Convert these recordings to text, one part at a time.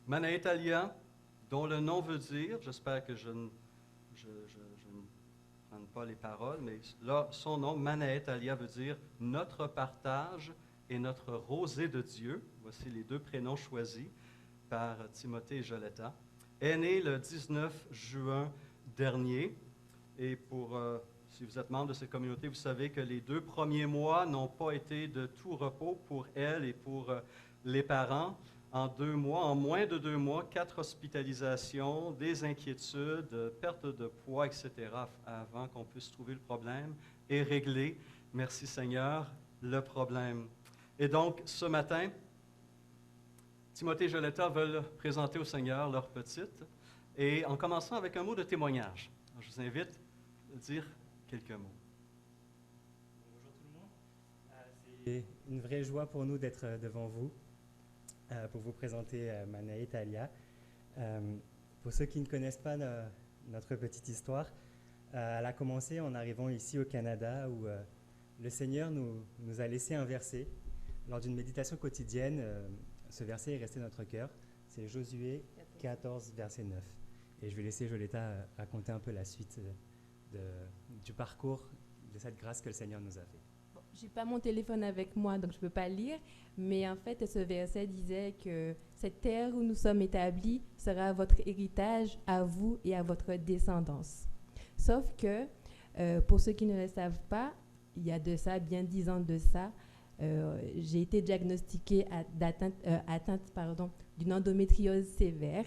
Manaetalia, dont le nom veut dire, j'espère que je ne prends pas les paroles, mais là, son nom, Manaetalia, veut dire notre partage et notre rosée de Dieu. Voici les deux prénoms choisis par Timothée et Joletta. Est né le 19 juin dernier. Et si vous êtes membre de cette communauté, vous savez que les 2 premiers mois n'ont pas été de tout repos pour elle et pour les parents. En moins de 2 mois, 4 hospitalisations, des inquiétudes, perte de poids, etc., avant qu'on puisse trouver le problème et régler, merci Seigneur, le problème. Et donc, ce matin, Timothée et Joletta veulent présenter au Seigneur leur petite, et en commençant avec un mot de témoignage. Alors, je vous invite à dire quelques mots. Bonjour tout le monde. C'est une vraie joie pour nous d'être devant vous pour vous présenter Manaetalia. Pour ceux qui ne connaissent pas notre petite histoire, elle a commencé en arrivant ici au Canada où le Seigneur nous a laissé un verset. Lors d'une méditation quotidienne, ce verset est resté dans notre cœur. C'est Josué 14, verset 9. Et je vais laisser Joletta raconter un peu la suite du parcours de cette grâce que le Seigneur nous a fait. Bon, je n'ai pas mon téléphone avec moi, donc je ne peux pas lire. Mais en fait, ce verset disait que cette terre où nous sommes établis sera votre héritage à vous et à votre descendance. Sauf que, pour ceux qui ne le savent pas, il y a de ça, bien 10 ans de ça, j'ai été diagnostiquée atteinte d'une endométriose sévère.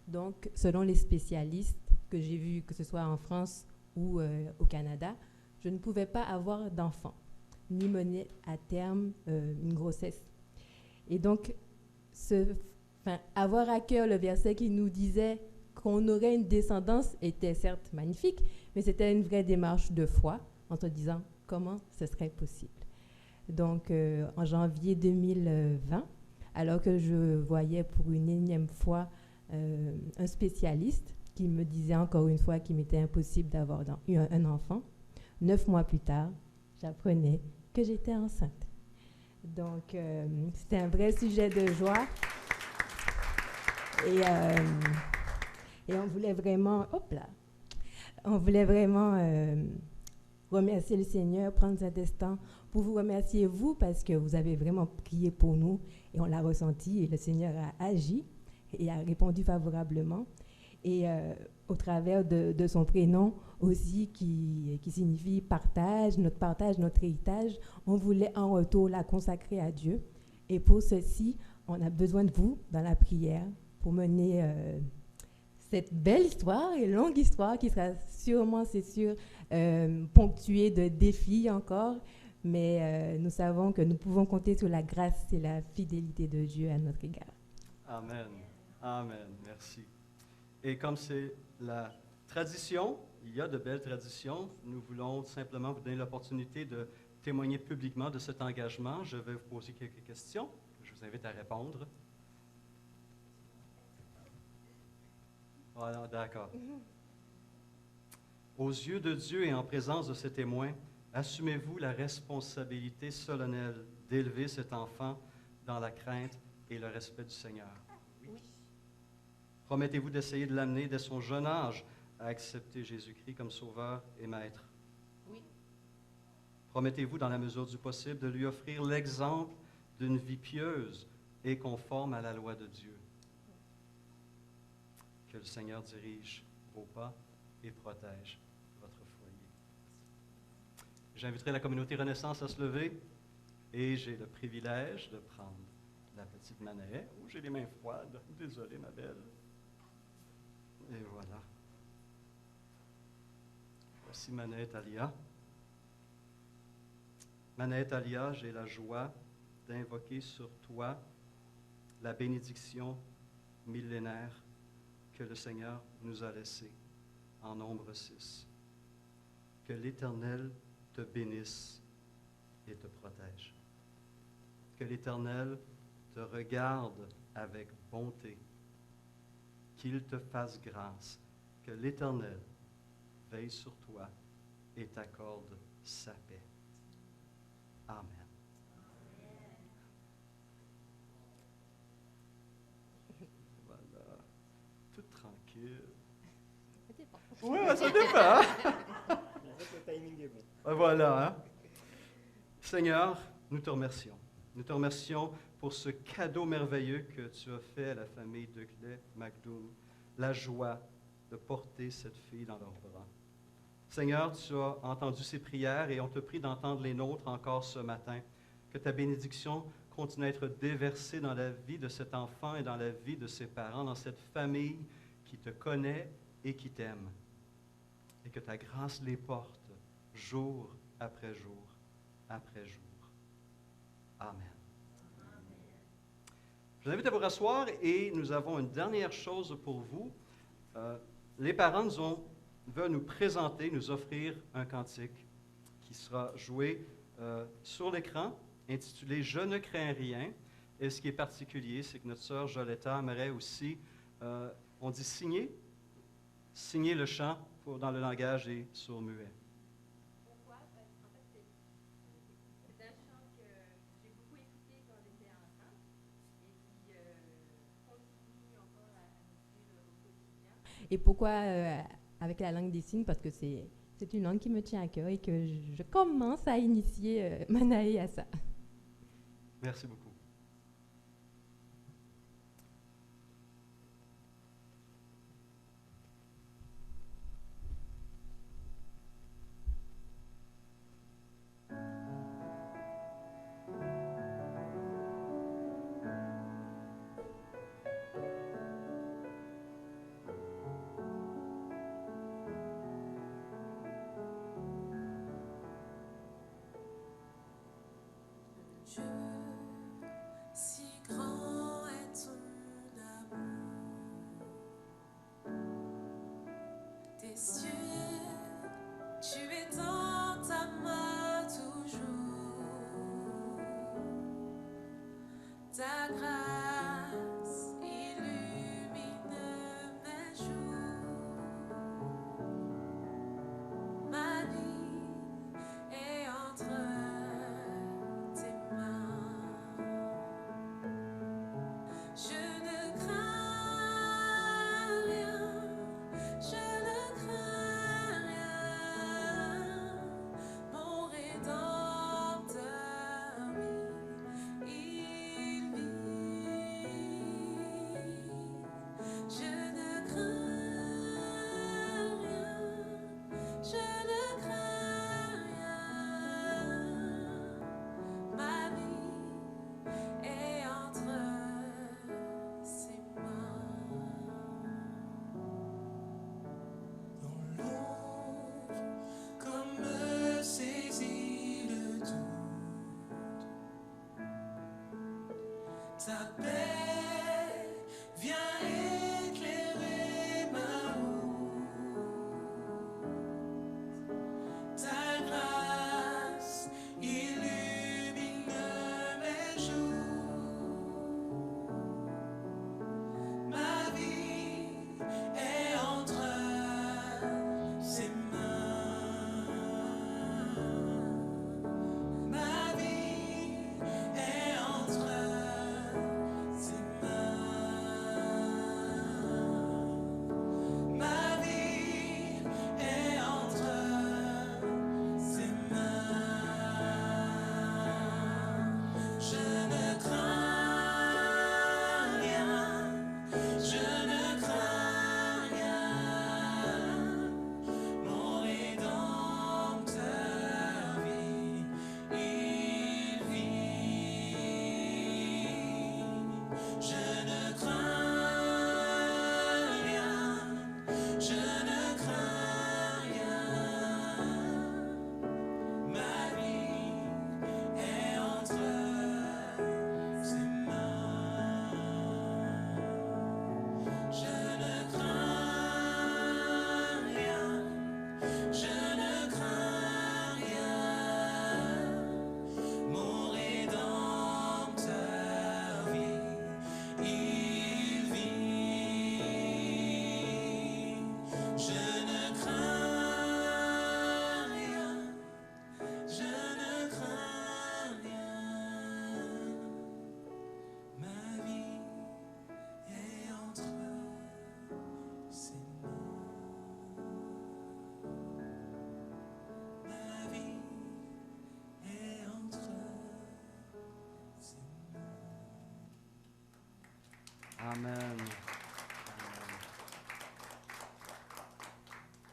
Donc, selon les spécialistes que j'ai vus, que ce soit en France ou au Canada, je ne pouvais pas avoir d'enfant, ni mener à terme une grossesse. Et donc, avoir à cœur le verset qui nous disait qu'on aurait une descendance était certes magnifique, mais c'était une vraie démarche de foi en se disant comment ce serait possible. Donc, en janvier 2020, alors que je voyais pour une énième fois un spécialiste qui me disait encore une fois qu'il m'était impossible d'avoir un enfant, 9 mois plus tard, j'apprenais que j'étais enceinte. Donc, c'était un vrai sujet de joie. Et on voulait vraiment, remercier le Seigneur, prendre cet instant pour vous remercier, vous, parce que vous avez vraiment prié pour nous et on l'a ressenti et le Seigneur a agi et a répondu favorablement. Et au travers de son prénom aussi, qui signifie partage, notre héritage, on voulait en retour la consacrer à Dieu. Et pour ceci, on a besoin de vous dans la prière pour mener cette belle histoire et longue histoire qui sera sûrement, c'est sûr, ponctuée de défis encore. Mais nous savons que nous pouvons compter sur la grâce et la fidélité de Dieu à notre égard. Amen. Amen. Merci. Et comme c'est la tradition, il y a de belles traditions, nous voulons simplement vous donner l'opportunité de témoigner publiquement de cet engagement. Je vais vous poser quelques questions. Je vous invite à répondre. Voilà, d'accord. Aux yeux de Dieu et en présence de ses témoins, assumez-vous la responsabilité solennelle d'élever cet enfant dans la crainte et le respect du Seigneur? Oui. Promettez-vous d'essayer de l'amener dès son jeune âge à accepter Jésus-Christ comme Sauveur et Maître? Oui. Promettez-vous, dans la mesure du possible, de lui offrir l'exemple d'une vie pieuse et conforme à la loi de Dieu? Que le Seigneur dirige vos pas et protège votre foyer. J'inviterai la communauté Renaissance à se lever et j'ai le privilège de prendre la petite Manaë. Oh, j'ai les mains froides. Désolé, ma belle. Et voilà. Voici Manaetalia. Manaetalia, j'ai la joie d'invoquer sur toi la bénédiction millénaire que le Seigneur nous a laissée en Nombre 6. Que l'Éternel te bénisse et te protège. Que l'Éternel te regarde avec bonté, qu'il te fasse grâce, que l'Éternel veille sur toi et t'accorde sa paix. Amen. Voilà. Oui, ça dépend. Le timing est bon. Voilà. Hein? Seigneur, nous te remercions. Nous te remercions pour ce cadeau merveilleux que tu as fait à la famille de Clay McDoom, la joie de porter cette fille dans leurs bras. Seigneur, tu as entendu ces prières et on te prie d'entendre les nôtres encore ce matin. Que ta bénédiction continue à être déversée dans la vie de cet enfant et dans la vie de ses parents, dans cette famille qui te connaît et qui t'aime. Et que ta grâce les porte jour après jour après jour. Amen. Je vous invite à vous rasseoir et nous avons une dernière chose pour vous. Les parents veulent nous présenter, nous offrir un cantique qui sera joué sur l'écran, intitulé « Je ne crains rien ». Et ce qui est particulier, c'est que notre sœur Joletta aimerait aussi, on dit signer le chant dans le langage des sourds-muets. Pourquoi? Parce qu'en fait, c'est un chant que j'ai beaucoup écouté quand j'étais enfant et qui continue encore à nous suivre au quotidien. Et pourquoi avec la langue des signes? Parce que c'est une langue qui me tient à cœur et que je commence à initier Manaé à ça. Merci beaucoup. Dieu, si grand est ton amour, tes cieux, tu étends ta main toujours, ta grâce illumine mes jours, ma vie est entre je ne crains rien, je ne crains rien, mon Rédempteur, oui, il vit. Je ne crains rien, je ne crains rien, ma vie est entre ses mains. Dans l'ombre, comme me saisit le doute, ta paix vient éclairer ma route, ta grâce illumine mes jours, ma vie est entre ses mains, ma vie est entre ses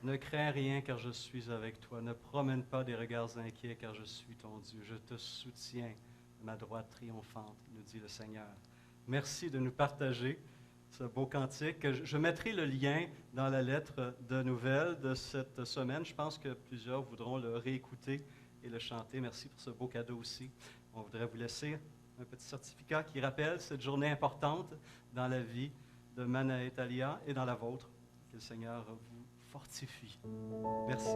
Ne crains rien car je suis avec toi. Ne promène pas des regards inquiets car je suis ton Dieu. Je te soutiens de ma droite triomphante, nous dit le Seigneur. Merci de nous partager ce beau cantique. Je mettrai le lien dans la lettre de nouvelles de cette semaine. Je pense que plusieurs voudront le réécouter et le chanter. Merci pour ce beau cadeau aussi. On voudrait vous laisser un petit certificat qui rappelle cette journée importante dans la vie de Manaet Alia et dans la vôtre. Que le Seigneur vous fortifie. Merci.